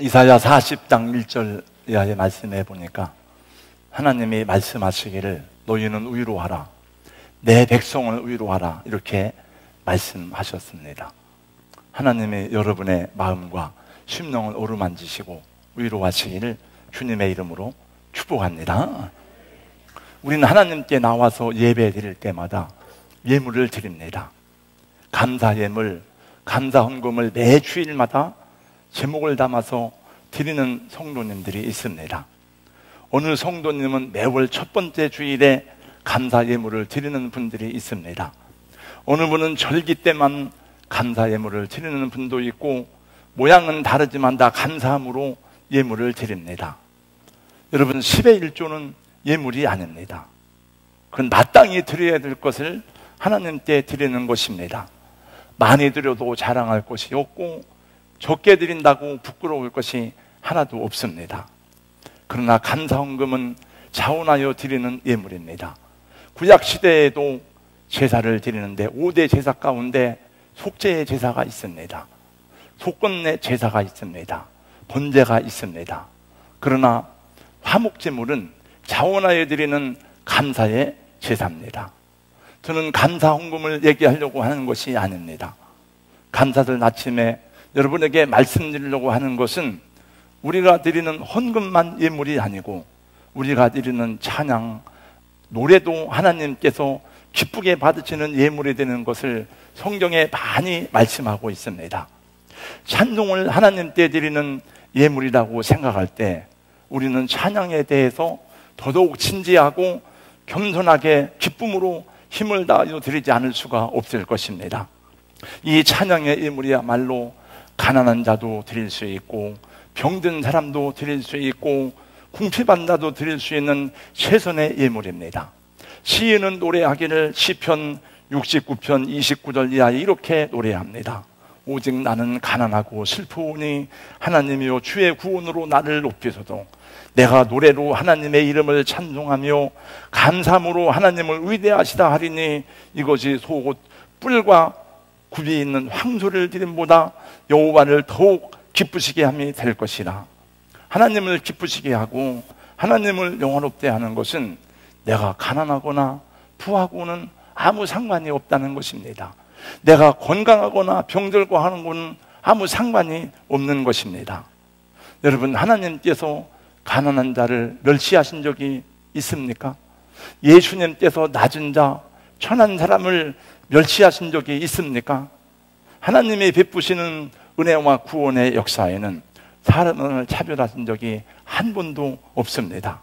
이사야 40장 1절 이하의 말씀에 보니까 하나님이 말씀하시기를 너희는 위로하라, 내 백성을 위로하라, 이렇게 말씀하셨습니다. 하나님이 여러분의 마음과 심령을 어루만지시고 위로하시기를 주님의 이름으로 축복합니다. 우리는 하나님께 나와서 예배 드릴 때마다 예물을 드립니다. 감사 예물, 감사 헌금을 매 주일마다 제목을 담아서 드리는 성도님들이 있습니다. 어느 성도님은 매월 첫 번째 주일에 감사 예물을 드리는 분들이 있습니다. 어느 분은 절기 때만 감사 예물을 드리는 분도 있고, 모양은 다르지만 다 감사함으로 예물을 드립니다. 여러분, 10의 1조는 예물이 아닙니다. 그건 마땅히 드려야 될 것을 하나님께 드리는 것입니다. 많이 드려도 자랑할 것이 없고, 적게 드린다고 부끄러울 것이 하나도 없습니다. 그러나 감사헌금은 자원하여 드리는 예물입니다. 구약시대에도 제사를 드리는데 5대 제사 가운데 속죄의 제사가 있습니다. 속건내 제사가 있습니다. 번제가 있습니다. 그러나 화목제물은 자원하여 드리는 감사의 제사입니다. 저는 감사헌금을 얘기하려고 하는 것이 아닙니다. 감사절 아침에 여러분에게 말씀드리려고 하는 것은 우리가 드리는 헌금만 예물이 아니고 우리가 드리는 찬양, 노래도 하나님께서 기쁘게 받으시는 예물이 되는 것을 성경에 많이 말씀하고 있습니다. 찬송을 하나님께 드리는 예물이라고 생각할 때 우리는 찬양에 대해서 더더욱 진지하고 겸손하게 기쁨으로 힘을 다하여 드리지 않을 수가 없을 것입니다. 이 찬양의 예물이야말로 가난한 자도 드릴 수 있고, 병든 사람도 드릴 수 있고, 궁핍한 자도 드릴 수 있는 최선의 예물입니다. 시인은 노래하기를 시편 69편 29절 이하에 이렇게 노래합니다. 오직 나는 가난하고 슬프오니 하나님이여 주의 구원으로 나를 높이소서. 내가 노래로 하나님의 이름을 찬송하며 감사함으로 하나님을 위대하시다 하리니 이것이 속옷 뿔과 굽이 있는 황소를 드림보다 여호와를 더욱 기쁘시게 함이 될 것이라. 하나님을 기쁘시게 하고 하나님을 영화롭게 하는 것은 내가 가난하거나 부하고는 아무 상관이 없다는 것입니다. 내가 건강하거나 병들고 하는 것은 아무 상관이 없는 것입니다. 여러분, 하나님께서 가난한 자를 멸시하신 적이 있습니까? 예수님께서 낮은 자, 천한 사람을 멸시하신 적이 있습니까? 하나님이 베푸시는 은혜와 구원의 역사에는 사람을 차별하신 적이 한 번도 없습니다.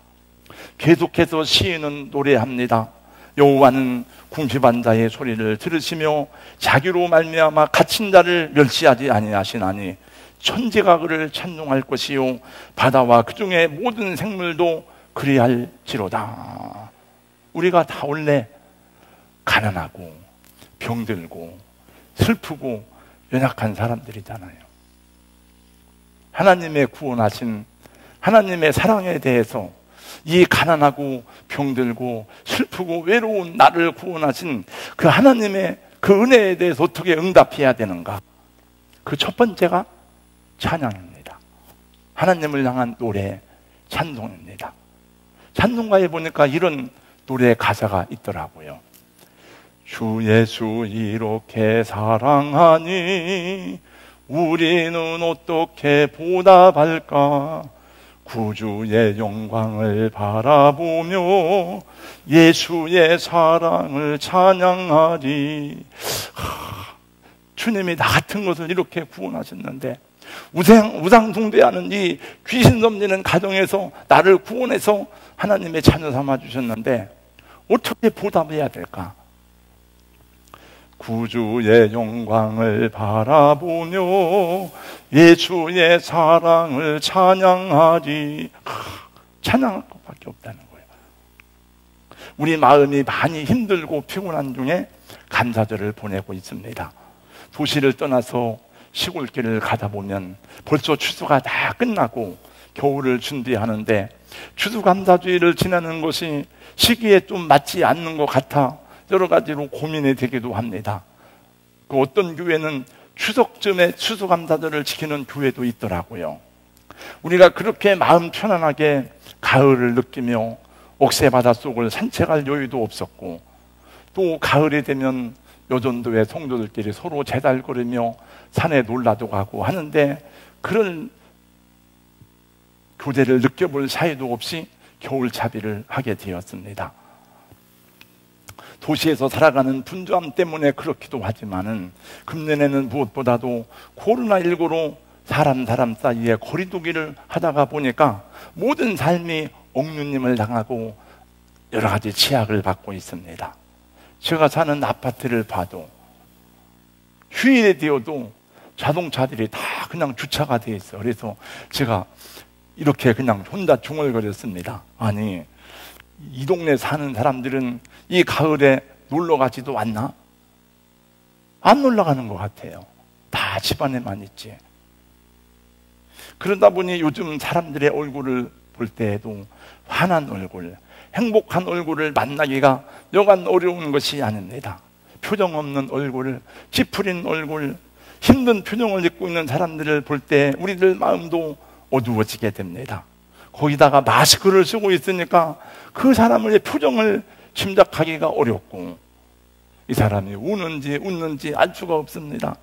계속해서 시인은 노래합니다. 여호와는 궁핍한 자의 소리를 들으시며 자기로 말미암아 갇힌 자를 멸시하지 아니하시나니 천지가 그를 찬송할 것이요 바다와 그 중에 모든 생물도 그리할지로다. 우리가 다 원래 가난하고 병들고 슬프고 연약한 사람들이잖아요. 하나님의 구원하신 하나님의 사랑에 대해서 이 가난하고 병들고 슬프고 외로운 나를 구원하신 그 하나님의 그 은혜에 대해서 어떻게 응답해야 되는가? 그 첫 번째가 찬양입니다. 하나님을 향한 노래, 찬송입니다. 찬송가에 보니까 이런 노래 가사가 있더라고요. 주 예수 이렇게 사랑하니 우리는 어떻게 보답할까? 구주의 영광을 바라보며 예수의 사랑을 찬양하리. 주님이 나 같은 것을 이렇게 구원하셨는데, 우상 숭배하는 이 귀신 덤비는 가정에서 나를 구원해서 하나님의 자녀 삼아 주셨는데 어떻게 보답해야 될까? 구주의 영광을 바라보며 예수의 사랑을 찬양하리. 찬양할 것밖에 없다는 거예요. 우리 마음이 많이 힘들고 피곤한 중에 감사절을 보내고 있습니다. 도시를 떠나서 시골길을 가다 보면 벌써 추수가 다 끝나고 겨울을 준비하는데 추수감사주의를 지내는 것이 시기에 좀 맞지 않는 것 같아 여러 가지로 고민이 되기도 합니다. 그 어떤 교회는 추석쯤에 추수감사절을 지키는 교회도 있더라고요. 우리가 그렇게 마음 편안하게 가을을 느끼며 옥새 바닷속을 산책할 여유도 없었고, 또 가을이 되면 요전도의 성도들끼리 서로 제달거리며 산에 놀라도 가고 하는데, 그런 교제를 느껴볼 사이도 없이 겨울차비를 하게 되었습니다. 도시에서 살아가는 분주함 때문에 그렇기도 하지만은, 금년에는 무엇보다도 코로나19로 사람 사이에 거리두기를 하다가 보니까 모든 삶이 억눌림을 당하고 여러 가지 제약을 받고 있습니다. 제가 사는 아파트를 봐도 휴일에 되어도 자동차들이 다 그냥 주차가 되어 있어요. 그래서 제가 이렇게 그냥 혼자 중얼거렸습니다. 아니, 이 동네 사는 사람들은 이 가을에 놀러 가지도 않나? 안 놀러 가는 것 같아요. 다 집안에만 있지. 그러다 보니 요즘 사람들의 얼굴을 볼 때에도 환한 얼굴, 행복한 얼굴을 만나기가 여간 어려운 것이 아닙니다. 표정 없는 얼굴, 찌푸린 얼굴, 힘든 표정을 짓고 있는 사람들을 볼 때 우리들 마음도 어두워지게 됩니다. 거기다가 마스크를 쓰고 있으니까 그 사람의 표정을 짐작하기가 어렵고, 이 사람이 우는지 웃는지 알 수가 없습니다.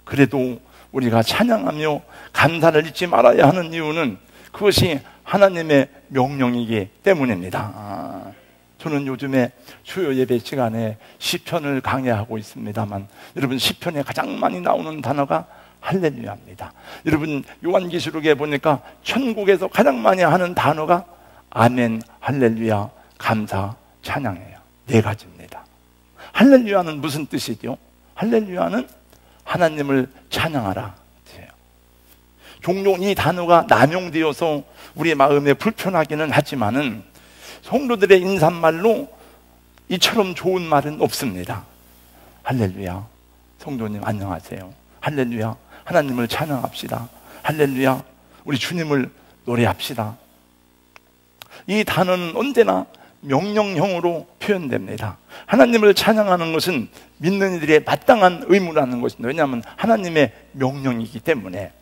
그래도 우리가 찬양하며 감사를 잊지 말아야 하는 이유는 그것이 하나님의 명령이기 때문입니다. 저는 요즘에 수요 예배 시간에 시편을 강의하고 있습니다만, 여러분, 시편에 가장 많이 나오는 단어가 할렐루야입니다. 여러분, 요한계시록에 보니까 천국에서 가장 많이 하는 단어가 아멘, 할렐루야, 감사, 찬양이에요. 4가지입니다. 할렐루야는 무슨 뜻이죠? 할렐루야는 하나님을 찬양하라. 종종 이 단어가 남용되어서 우리 마음에 불편하기는 하지만은 성도들의 인사말로 이처럼 좋은 말은 없습니다. 할렐루야, 성도님 안녕하세요. 할렐루야, 하나님을 찬양합시다. 할렐루야, 우리 주님을 노래합시다. 이 단어는 언제나 명령형으로 표현됩니다. 하나님을 찬양하는 것은 믿는 이들의 마땅한 의무라는 것입니다. 왜냐하면 하나님의 명령이기 때문에.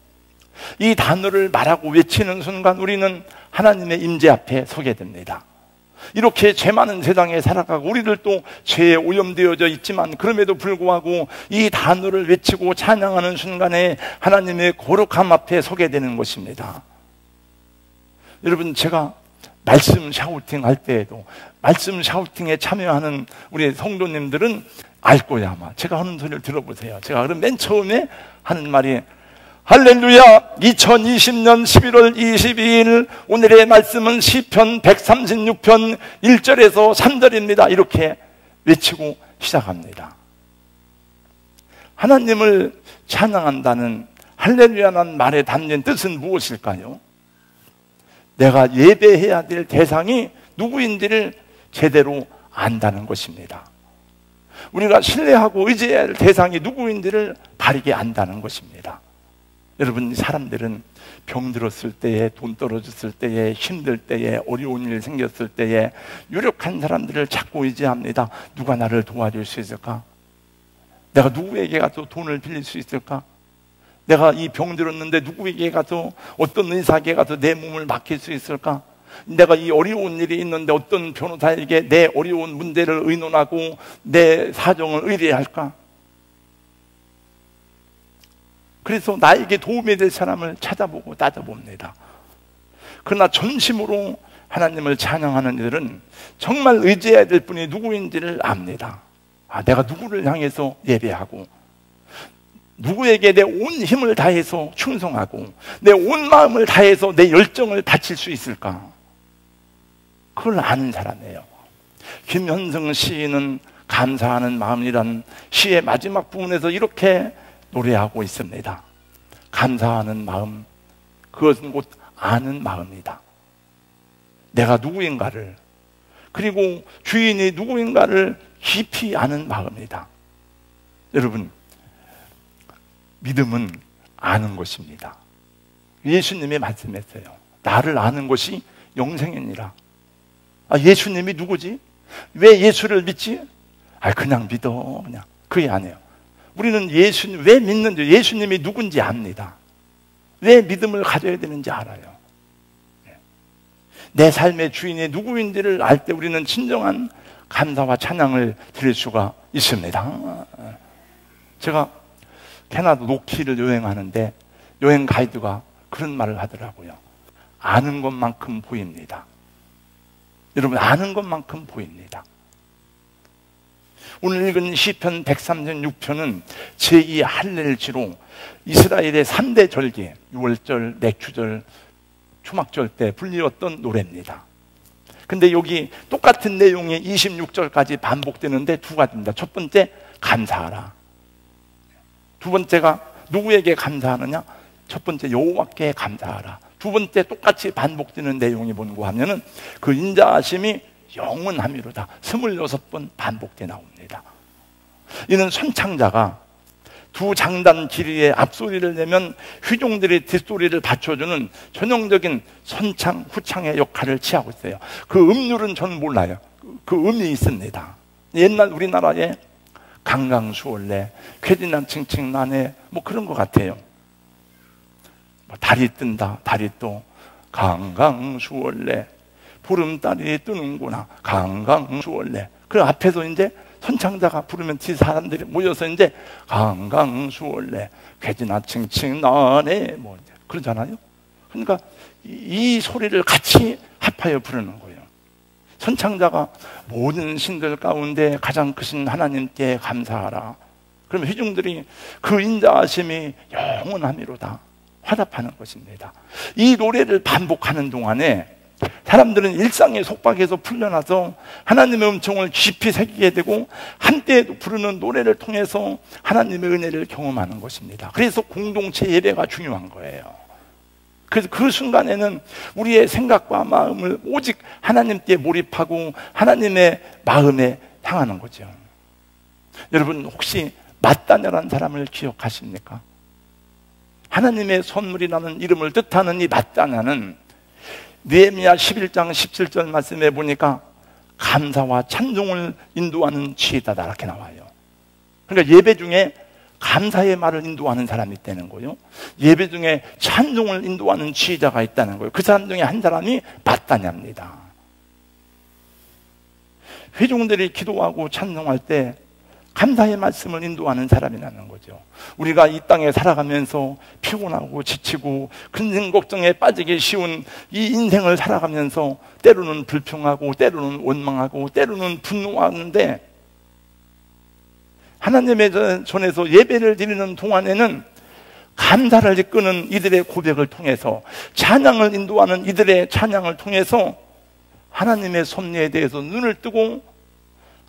이 단어를 말하고 외치는 순간 우리는 하나님의 임재 앞에 서게 됩니다. 이렇게 죄 많은 세상에 살아가고 우리들도 죄에 오염되어져 있지만, 그럼에도 불구하고 이 단어를 외치고 찬양하는 순간에 하나님의 거룩함 앞에 서게 되는 것입니다. 여러분, 제가 말씀 샤우팅 할 때에도, 말씀 샤우팅에 참여하는 우리 성도님들은 알 거야 아마. 제가 하는 소리를 들어보세요. 제가 그럼 맨 처음에 하는 말이 할렐루야, 2020년 11월 22일 오늘의 말씀은 시편 136편 1절에서 3절입니다. 이렇게 외치고 시작합니다. 하나님을 찬양한다는 할렐루야라는 말에 담긴 뜻은 무엇일까요? 내가 예배해야 될 대상이 누구인지를 제대로 안다는 것입니다. 우리가 신뢰하고 의지해야 할 대상이 누구인지를 바르게 안다는 것입니다. 여러분, 사람들은 병들었을 때에, 돈 떨어졌을 때에, 힘들 때에, 어려운 일 생겼을 때에 유력한 사람들을 찾고 의지합니다. 누가 나를 도와줄 수 있을까? 내가 누구에게 가서 돈을 빌릴 수 있을까? 내가 이 병들었는데 누구에게 가서, 어떤 의사에게 가서 내 몸을 맡길 수 있을까? 내가 이 어려운 일이 있는데 어떤 변호사에게 내 어려운 문제를 의논하고 내 사정을 의뢰할까? 그래서 나에게 도움이 될 사람을 찾아보고 따져봅니다. 그러나 전심으로 하나님을 찬양하는 이들은 정말 의지해야 될 분이 누구인지를 압니다. 내가 누구를 향해서 예배하고, 누구에게 내 온 힘을 다해서 충성하고, 내 온 마음을 다해서 내 열정을 바칠 수 있을까? 그걸 아는 사람이에요. 김현성 시인은 감사하는 마음이라는 시의 마지막 부분에서 이렇게 노래하고 있습니다. 감사하는 마음, 그것은 곧 아는 마음이다. 내가 누구인가를, 그리고 주인이 누구인가를 깊이 아는 마음이다. 여러분, 믿음은 아는 것입니다. 예수님이 말씀했어요. 나를 아는 것이 영생이니라. 예수님이 누구지? 왜 예수를 믿지? 그냥 믿어. 그냥. 그게 아니에요. 우리는 예수님 왜 믿는지, 예수님이 누군지 압니다. 왜 믿음을 가져야 되는지 알아요. 내 삶의 주인이 누구인지를 알 때 우리는 진정한 감사와 찬양을 드릴 수가 있습니다. 제가 캐나다 노키를 여행하는데 여행 가이드가 그런 말을 하더라고요. 아는 것만큼 보입니다. 여러분, 아는 것만큼 보입니다. 오늘 읽은 시편 136편은 제2 할렐지로 이스라엘의 3대 절기, 유월절, 맥주절, 초막절 때 불리웠던 노래입니다. 근데 여기 똑같은 내용이 26절까지 반복되는데 두 가지입니다. 첫 번째, 감사하라. 두 번째가 누구에게 감사하느냐? 첫 번째, 여호와께 감사하라. 두 번째 똑같이 반복되는 내용이 뭔고 하면은 그 인자하심이 영원함이로다. 26번 반복돼 나옵니다. 이는 선창자가 두 장단 길이의 앞소리를 내면 휘종들이 뒷소리를 받쳐주는 전형적인 선창, 후창의 역할을 취하고 있어요. 그 음률은 저는 몰라요. 그 음이 있습니다. 옛날 우리나라에 강강수월래, 쾌진난 칭칭나네, 뭐 그런 것 같아요. 달이 뜬다, 달이 또 강강수월래, 보름달이 뜨는구나, 강강수월래. 그 앞에서 이제 선창자가 부르면 뒤 사람들이 모여서 이제 강강수월래, 쾌지나 칭칭나네, 뭐 그러잖아요. 그러니까 이 소리를 같이 합하여 부르는 거예요. 선창자가 모든 신들 가운데 가장 크신 하나님께 감사하라. 그러면 회중들이 그 인자하심이 영원함이로다 화답하는 것입니다. 이 노래를 반복하는 동안에 사람들은 일상의 속박에서 풀려나서 하나님의 음성을 깊이 새기게 되고 한때 부르는 노래를 통해서 하나님의 은혜를 경험하는 것입니다. 그래서 공동체 예배가 중요한 거예요. 그래서 그 순간에는 우리의 생각과 마음을 오직 하나님께 몰입하고 하나님의 마음에 향하는 거죠. 여러분, 혹시 마따냐라는 사람을 기억하십니까? 하나님의 선물이라는 이름을 뜻하는 이 마따냐는 느헤미야 11장 17절 말씀에 보니까 감사와 찬송을 인도하는 지혜자다 이렇게 나와요. 그러니까 예배 중에 감사의 말을 인도하는 사람이 있다는 거예요. 예배 중에 찬송을 인도하는 지혜자가 있다는 거예요. 그 사람 중에 한 사람이 마따냐입니다. 회중들이 기도하고 찬송할 때 감사의 말씀을 인도하는 사람이라는 거죠. 우리가 이 땅에 살아가면서 피곤하고 지치고 근심 걱정에 빠지기 쉬운 이 인생을 살아가면서 때로는 불평하고 때로는 원망하고 때로는 분노하는데 하나님의 전에서 예배를 드리는 동안에는 감사를 이끄는 이들의 고백을 통해서 찬양을 인도하는 이들의 찬양을 통해서 하나님의 섭리에 대해서 눈을 뜨고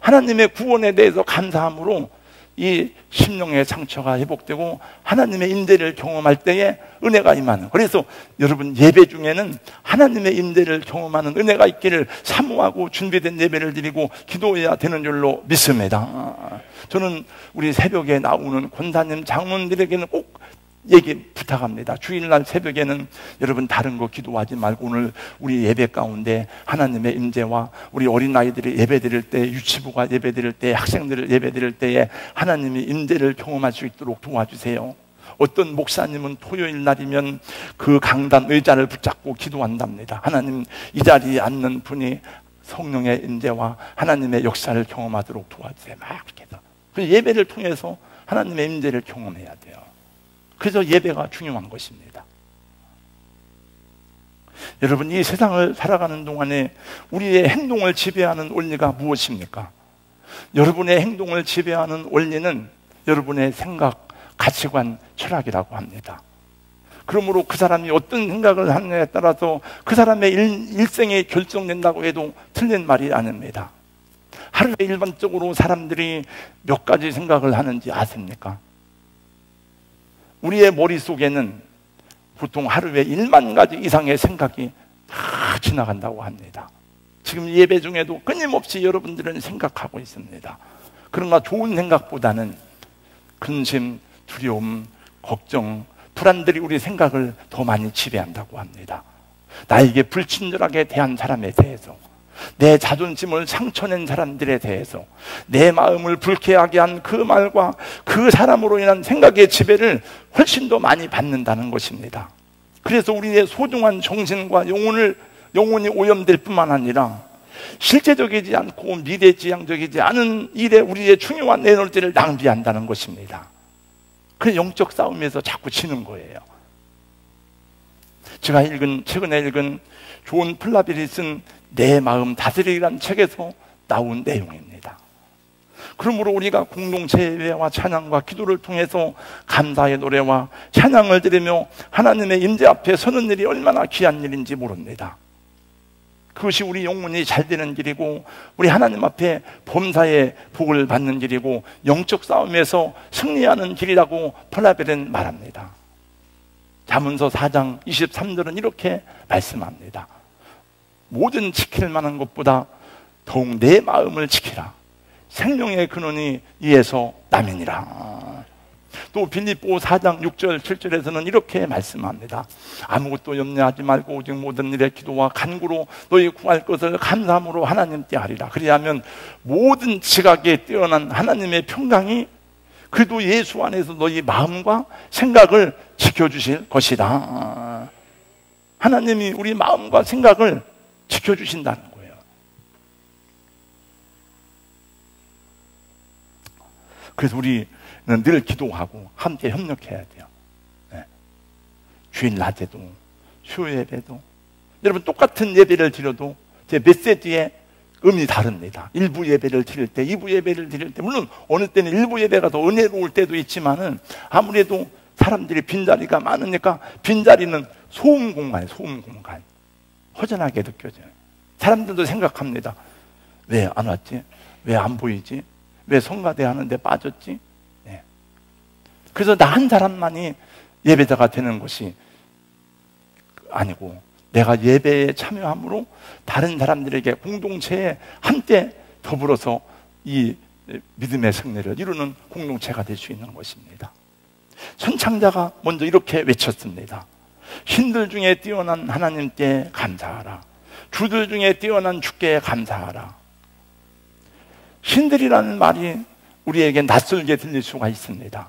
하나님의 구원에 대해서 감사함으로 이 심령의 상처가 회복되고 하나님의 임재를 경험할 때에 은혜가 임하는. 그래서 여러분, 예배 중에는 하나님의 임재를 경험하는 은혜가 있기를 사모하고 준비된 예배를 드리고 기도해야 되는 줄로 믿습니다. 저는 우리 새벽에 나오는 권사님, 장로님들에게는 꼭 얘기 부탁합니다. 주일날 새벽에는 여러분 다른 거 기도하지 말고 오늘 우리 예배 가운데 하나님의 임재와 우리 어린아이들이 예배 드릴 때, 유치부가 예배 드릴 때, 학생들을 예배 드릴 때에 하나님의 임재를 경험할 수 있도록 도와주세요. 어떤 목사님은 토요일 날이면 그 강단 의자를 붙잡고 기도한답니다. 하나님, 이 자리에 앉는 분이 성령의 임재와 하나님의 역사를 경험하도록 도와주세요. 막 이렇게 해서 그 예배를 통해서 하나님의 임재를 경험해야 돼요. 그래서 예배가 중요한 것입니다. 여러분, 이 세상을 살아가는 동안에 우리의 행동을 지배하는 원리가 무엇입니까? 여러분의 행동을 지배하는 원리는 여러분의 생각, 가치관, 철학이라고 합니다. 그러므로 그 사람이 어떤 생각을 하느냐에 따라서 그 사람의 일생이 결정된다고 해도 틀린 말이 아닙니다. 하루에 일반적으로 사람들이 몇 가지 생각을 하는지 아십니까? 우리의 머릿속에는 보통 하루에 1만 가지 이상의 생각이 다 지나간다고 합니다. 지금 예배 중에도 끊임없이 여러분들은 생각하고 있습니다. 그러나 좋은 생각보다는 근심, 두려움, 걱정, 불안들이 우리 생각을 더 많이 지배한다고 합니다. 나에게 불친절하게 대한 사람에 대해서, 내 자존심을 상처낸 사람들에 대해서, 내 마음을 불쾌하게 한 그 말과 그 사람으로 인한 생각의 지배를 훨씬 더 많이 받는다는 것입니다. 그래서 우리의 소중한 정신과 영혼이 오염될 뿐만 아니라 실제적이지 않고 미래지향적이지 않은 일에 우리의 중요한 에너지를 낭비한다는 것입니다. 그 영적 싸움에서 자꾸 지는 거예요. 제가 최근에 읽은 존 플라빌이 쓴 내 마음 다스리기라는 책에서 나온 내용입니다. 그러므로 우리가 공동체 예배와 찬양과 기도를 통해서 감사의 노래와 찬양을 드리며 하나님의 임재 앞에 서는 일이 얼마나 귀한 일인지 모릅니다. 그것이 우리 영혼이 잘 되는 길이고 우리 하나님 앞에 범사의 복을 받는 길이고 영적 싸움에서 승리하는 길이라고 플라벨은 말합니다. 잠언서 4장 23절은 이렇게 말씀합니다. 모든 지킬 만한 것보다 더욱 내 마음을 지키라. 생명의 근원이 이에서 남이니라. 또 빌립보 4장 6절 7절에서는 이렇게 말씀합니다. 아무것도 염려하지 말고 오직 모든 일에 기도와 간구로 너희 구할 것을 감사함으로 하나님께 하리라. 그리하면 모든 지각에 뛰어난 하나님의 평강이 그리도 예수 안에서 너희 마음과 생각을 지켜주실 것이다. 하나님이 우리 마음과 생각을 지켜주신다는 거예요. 그래서 우리는 늘 기도하고 함께 협력해야 돼요. 네. 주일 낮에도 수요 예배도 여러분 똑같은 예배를 드려도 제 메시지에 음이 다릅니다. 일부 예배를 드릴 때, 2부 예배를 드릴 때, 물론 어느 때는 일부 예배가 더 은혜로울 때도 있지만은 아무래도 사람들이 빈자리가 많으니까 빈자리는 소음 공간이에요. 소음 공간. 허전하게 느껴져요. 사람들도 생각합니다. 왜 안 왔지? 왜 안 보이지? 왜 성가대 하는데 빠졌지? 네. 그래서 나 한 사람만이 예배자가 되는 것이 아니고 내가 예배에 참여함으로 다른 사람들에게 공동체에 함께 더불어서 이 믿음의 승리를 이루는 공동체가 될 수 있는 것입니다. 선창자가 먼저 이렇게 외쳤습니다. 신들 중에 뛰어난 하나님께 감사하라. 주들 중에 뛰어난 주께 감사하라. 신들이라는 말이 우리에게 낯설게 들릴 수가 있습니다.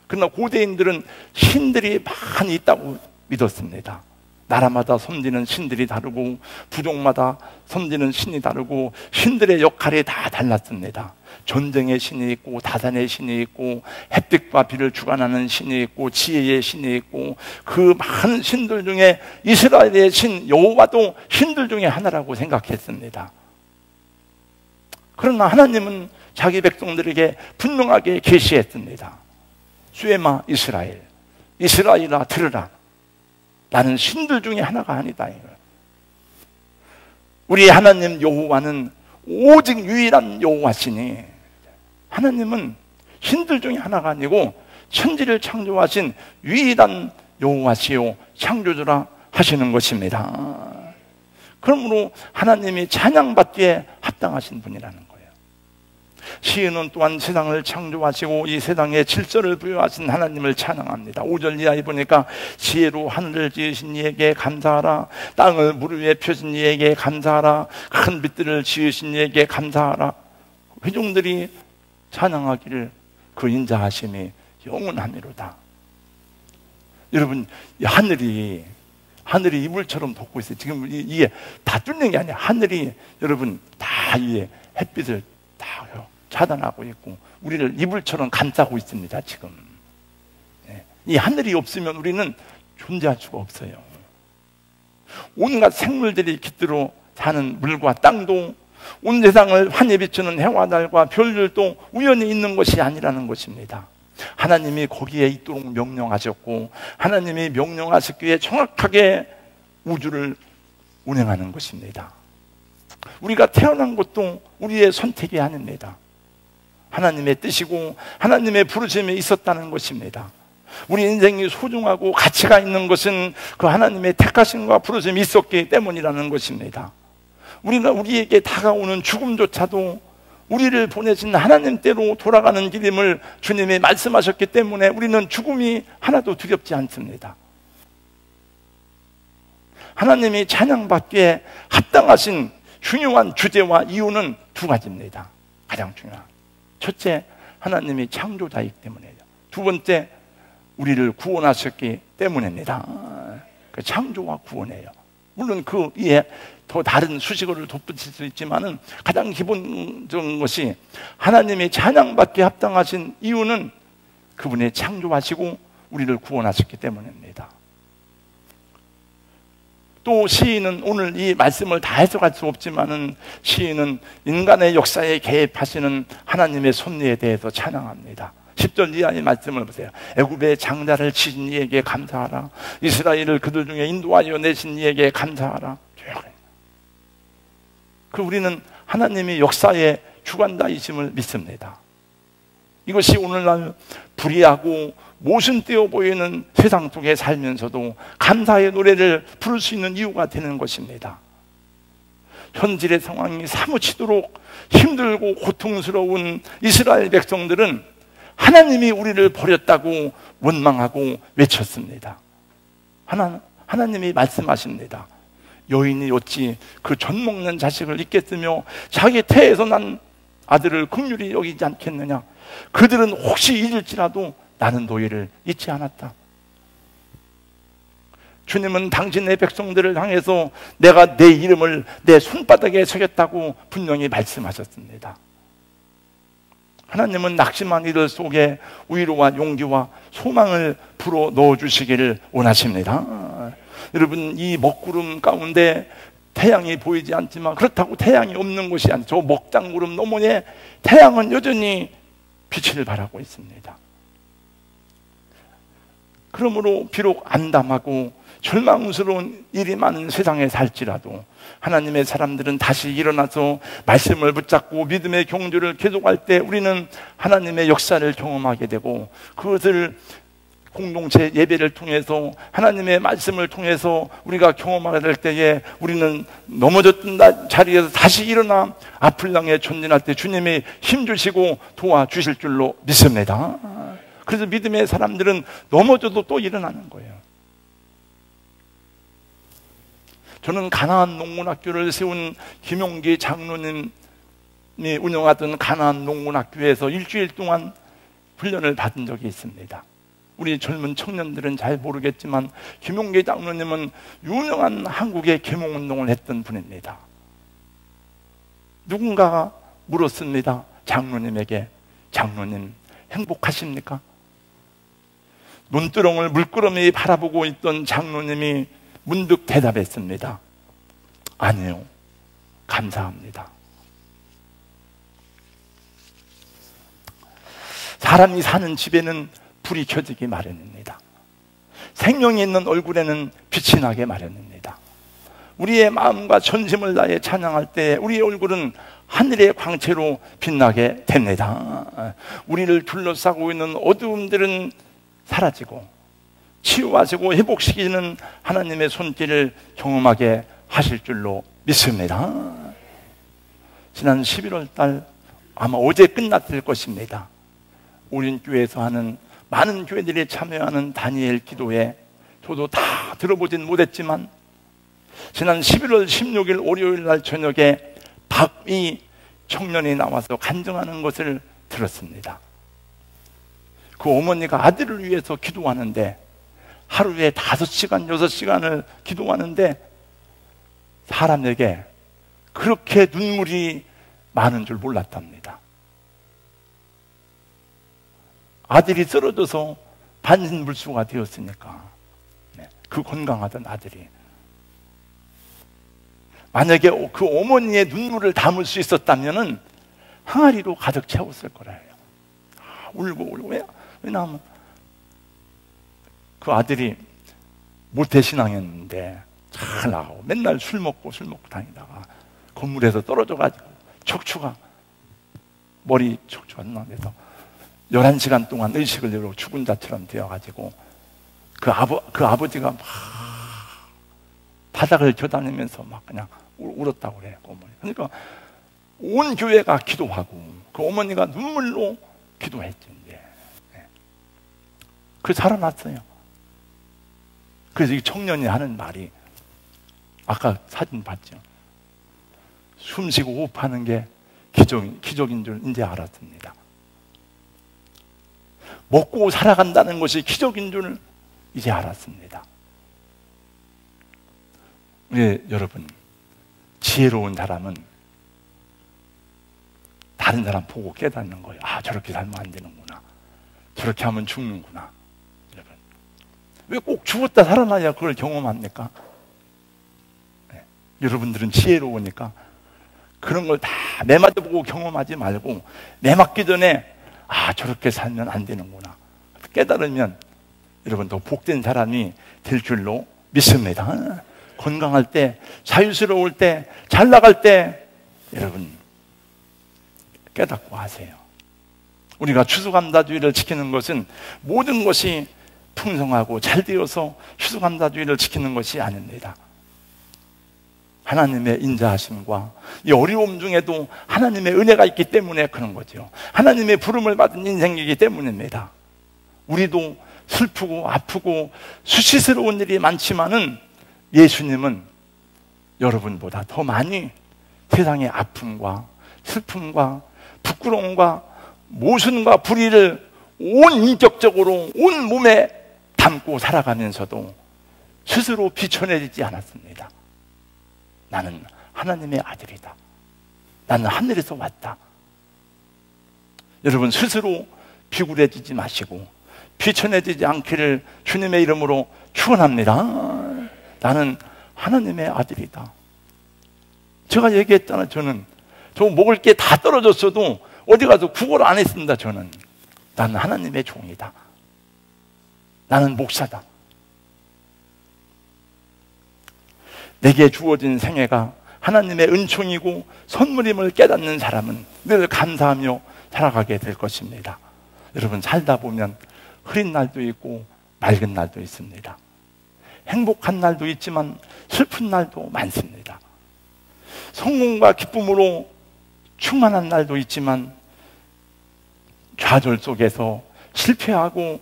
그러나 고대인들은 신들이 많이 있다고 믿었습니다. 나라마다 섬기는 신들이 다르고 부족마다 섬기는 신이 다르고 신들의 역할이 다 달랐습니다. 전쟁의 신이 있고 다산의 신이 있고 햇빛과 비를 주관하는 신이 있고 지혜의 신이 있고 그 많은 신들 중에 이스라엘의 신 여호와도 신들 중에 하나라고 생각했습니다. 그러나 하나님은 자기 백성들에게 분명하게 계시했습니다. 수에마 이스라엘, 이스라엘아 들으라. 나는 신들 중에 하나가 아니다. 우리 하나님 여호와는 오직 유일한 여호와시니 하나님은 신들 중에 하나가 아니고 천지를 창조하신 유일한 여호와시요 창조주라 하시는 것입니다. 그러므로 하나님이 찬양받기에 합당하신 분이라는 거예요. 시인은 또한 세상을 창조하시고 이 세상에 질서를 부여하신 하나님을 찬양합니다. 5절 이하에 보니까 지혜로 하늘을 지으신 이에게 감사하라. 땅을 물 위에 펴신 이에게 감사하라. 큰 빛들을 지으신 이에게 감사하라. 회중들이 찬양하기를 그 인자하심이 영원하미로다. 여러분, 이 하늘이 이불처럼 덮고 있어요. 지금 이게 다 뚫는 게 아니야. 하늘이 여러분 다 이게 햇빛을 다 차단하고 있고 우리를 이불처럼 감싸고 있습니다. 지금 이 하늘이 없으면 우리는 존재할 수가 없어요. 온갖 생물들이 깃들어 사는 물과 땅도 온 세상을 환히 비추는 해와 달과 별들도 우연히 있는 것이 아니라는 것입니다. 하나님이 거기에 있도록 명령하셨고 하나님이 명령하셨기에 정확하게 우주를 운행하는 것입니다. 우리가 태어난 것도 우리의 선택이 아닙니다. 하나님의 뜻이고 하나님의 부르심이 있었다는 것입니다. 우리 인생이 소중하고 가치가 있는 것은 그 하나님의 택하심과 부르심이 있었기 때문이라는 것입니다. 우리가 우리에게 다가오는 죽음조차도 우리를 보내신 하나님께로 돌아가는 길임을 주님이 말씀하셨기 때문에 우리는 죽음이 하나도 두렵지 않습니다. 하나님이 찬양받기에 합당하신 중요한 주제와 이유는 두 가지입니다. 가장 중요한. 첫째, 하나님이 창조자이기 때문이에요. 두 번째, 우리를 구원하셨기 때문입니다. 그 창조와 구원이에요. 물론 그 위에 더 다른 수식어를 덧붙일 수 있지만은 가장 기본적인 것이 하나님이 찬양받기에 합당하신 이유는 그분이 창조하시고 우리를 구원하셨기 때문입니다. 또 시인은 오늘 이 말씀을 다 해석할 수 없지만은 시인은 인간의 역사에 개입하시는 하나님의 섭리에 대해서 찬양합니다. 10절 이하의 말씀을 보세요. 애굽의 장자를 치신 이에게 감사하라. 이스라엘을 그들 중에 인도하여 내신 이에게 감사하라. 우리는 하나님이 역사의 주관자이심을 믿습니다. 이것이 오늘날 불의하고 모순되어 보이는 세상 속에 살면서도 감사의 노래를 부를 수 있는 이유가 되는 것입니다. 현실의 상황이 사무치도록 힘들고 고통스러운 이스라엘 백성들은 하나님이 우리를 버렸다고 원망하고 외쳤습니다. 하나님이 말씀하십니다. 여인이 어찌 그 젖 먹는 자식을 잊겠으며 자기 태에서 난 아들을 긍휼히 여기지 않겠느냐. 그들은 혹시 잊을지라도 나는 너희를 잊지 않았다. 주님은 당신의 백성들을 향해서 내가 내 이름을 내 손바닥에 새겼다고 분명히 말씀하셨습니다. 하나님은 낙심한 이들 속에 위로와 용기와 소망을 불어 넣어주시기를 원하십니다. 여러분, 이 먹구름 가운데 태양이 보이지 않지만 그렇다고 태양이 없는 곳이 아니죠. 저 먹장구름 너머에 태양은 여전히 빛을 발하고 있습니다. 그러므로 비록 암담하고 절망스러운 일이 많은 세상에 살지라도 하나님의 사람들은 다시 일어나서 말씀을 붙잡고 믿음의 경주를 계속할 때 우리는 하나님의 역사를 경험하게 되고 그것을 공동체 예배를 통해서 하나님의 말씀을 통해서 우리가 경험하게 될 때에 우리는 넘어졌던 자리에서 다시 일어나 앞을 향해 전진할 때 주님이 힘주시고 도와주실 줄로 믿습니다. 그래서 믿음의 사람들은 넘어져도 또 일어나는 거예요. 저는 가나안 농문학교를 세운 김용기 장로님이 운영하던 가나안 농문학교에서 일주일 동안 훈련을 받은 적이 있습니다. 우리 젊은 청년들은 잘 모르겠지만 김용기 장로님은 유명한 한국의 계몽운동을 했던 분입니다. 누군가가 물었습니다. 장로님에게, 장로님 행복하십니까? 눈두렁을 물끄러미 바라보고 있던 장로님이 문득 대답했습니다. 아니요, 감사합니다. 사람이 사는 집에는 불이 켜지기 마련입니다. 생명이 있는 얼굴에는 빛이 나게 마련입니다. 우리의 마음과 전심을 다해 찬양할 때 우리의 얼굴은 하늘의 광채로 빛나게 됩니다. 우리를 둘러싸고 있는 어두움들은 사라지고 치유하시고 회복시키는 하나님의 손길을 경험하게 하실 줄로 믿습니다. 지난 11월 달 아마 어제 끝났을 것입니다. 우리 교회에서 하는 많은 교회들이 참여하는 다니엘 기도회, 저도 다 들어보진 못했지만 지난 11월 16일 월요일 날 저녁에 박위 청년이 나와서 간증하는 것을 들었습니다. 그 어머니가 아들을 위해서 기도하는데 하루에 5시간, 6시간을 기도하는데 사람에게 그렇게 눈물이 많은 줄 몰랐답니다. 아들이 쓰러져서 반신불수가 되었으니까, 그 건강하던 아들이 만약에 그 어머니의 눈물을 담을 수 있었다면 항아리로 가득 채웠을 거라요. 울고. 왜냐하면 그 아들이 모태신앙이었는데 잘 나가고 맨날 술 먹고 다니다가 건물에서 떨어져가지고 머리 척추가 나서 11시간 동안 의식을 잃고 죽은 자처럼 되어가지고 그 아버지가 막 바닥을 겨다니면서 막 그냥 울었다고 그래요. 그러니까 온 교회가 기도하고 그 어머니가 눈물로 기도했지. 이제. 그 살아났어요. 그래서 이 청년이 하는 말이, 아까 사진 봤죠? 숨쉬고 호흡하는 게 기적인 줄 이제 알았습니다. 먹고 살아간다는 것이 기적인 줄 이제 알았습니다. 여러분, 지혜로운 사람은 다른 사람 보고 깨닫는 거예요. 아, 저렇게 살면 안 되는구나. 저렇게 하면 죽는구나. 여러분, 왜 꼭 죽었다 살아나야 그걸 경험합니까? 네. 여러분들은 지혜로우니까 그런 걸 다 매맞아보고 경험하지 말고, 매맞기 전에 아, 저렇게 살면 안 되는구나 깨달으면 여러분 더 복된 사람이 될 줄로 믿습니다. 건강할 때, 자유스러울 때, 잘 나갈 때 여러분 깨닫고 하세요. 우리가 추수감사주의를 지키는 것은 모든 것이 풍성하고 잘 되어서 추수감사주의를 지키는 것이 아닙니다. 하나님의 인자하심과 이 어려움 중에도 하나님의 은혜가 있기 때문에 그런 거죠. 하나님의 부름을 받은 인생이기 때문입니다. 우리도 슬프고 아프고 수치스러운 일이 많지만은 예수님은 여러분보다 더 많이 세상의 아픔과 슬픔과 부끄러움과 모순과 불의를 온 인격적으로 온 몸에 담고 살아가면서도 스스로 비춰내지 않았습니다. 나는 하나님의 아들이다. 나는 하늘에서 왔다. 여러분, 스스로 비굴해지지 마시고 비춰내지지 않기를 주님의 이름으로 축원합니다. 나는 하나님의 아들이다. 제가 얘기했잖아요. 저 먹을 게 다 떨어졌어도 어디 가서 구걸 안 했습니다. 저는 나는 하나님의 종이다. 나는 목사다. 내게 주어진 생애가 하나님의 은총이고 선물임을 깨닫는 사람은 늘 감사하며 살아가게 될 것입니다. 여러분, 살다 보면 흐린 날도 있고 맑은 날도 있습니다. 행복한 날도 있지만 슬픈 날도 많습니다. 성공과 기쁨으로 충만한 날도 있지만 좌절 속에서 실패하고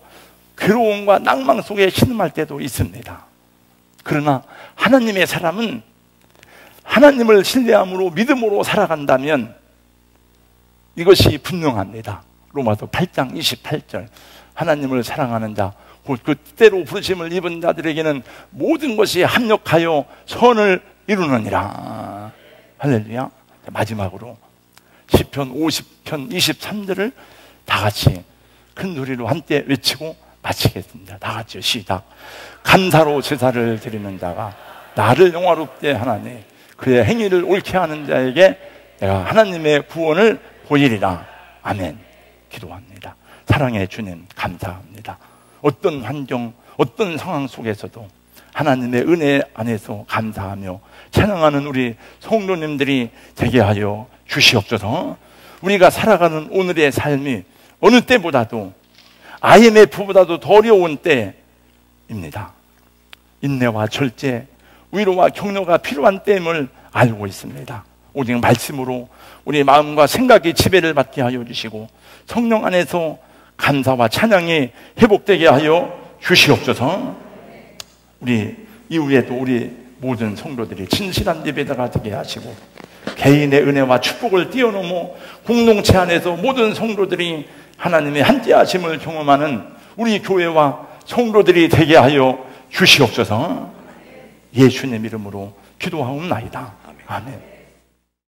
괴로움과 낭망 속에 신음할 때도 있습니다. 그러나 하나님의 사람은 하나님을 신뢰함으로 믿음으로 살아간다면 이것이 분명합니다. 로마서 8장 28절, 하나님을 사랑하는 자 곧 그 뜻대로 부르심을 입은 자들에게는 모든 것이 합력하여 선을 이루느니라. 할렐루야. 마지막으로 시편 50편 23절을 다 같이 큰 소리로 함께 외치고 마치겠습니다. 다 같이요. 시작. 감사로 제사를 드리는 자가 나를 영화롭게 하나니 그의 행위를 옳게 하는 자에게 내가 하나님의 구원을 보이리라. 아멘. 기도합니다. 사랑의 주님, 감사합니다. 어떤 환경, 어떤 상황 속에서도 하나님의 은혜 안에서 감사하며 찬양하는 우리 성도님들이 되게 하여 주시옵소서. 우리가 살아가는 오늘의 삶이 어느 때보다도 IMF보다도 더 어려운 때입니다. 인내와 절제, 위로와 격려가 필요한 때임을 알고 있습니다. 오직 말씀으로 우리 마음과 생각이 지배를 받게 하여 주시고 성령 안에서 감사와 찬양이 회복되게 하여 주시옵소서. 우리 이후에도 우리 모든 성도들이 진실한 예배자가 되게 하시고 개인의 은혜와 축복을 뛰어넘어 공동체 안에서 모든 성도들이 하나님의 함께하심을 경험하는 우리 교회와 성도들이 되게 하여 주시옵소서. 예수님 이름으로 기도하옵나이다. 아멘.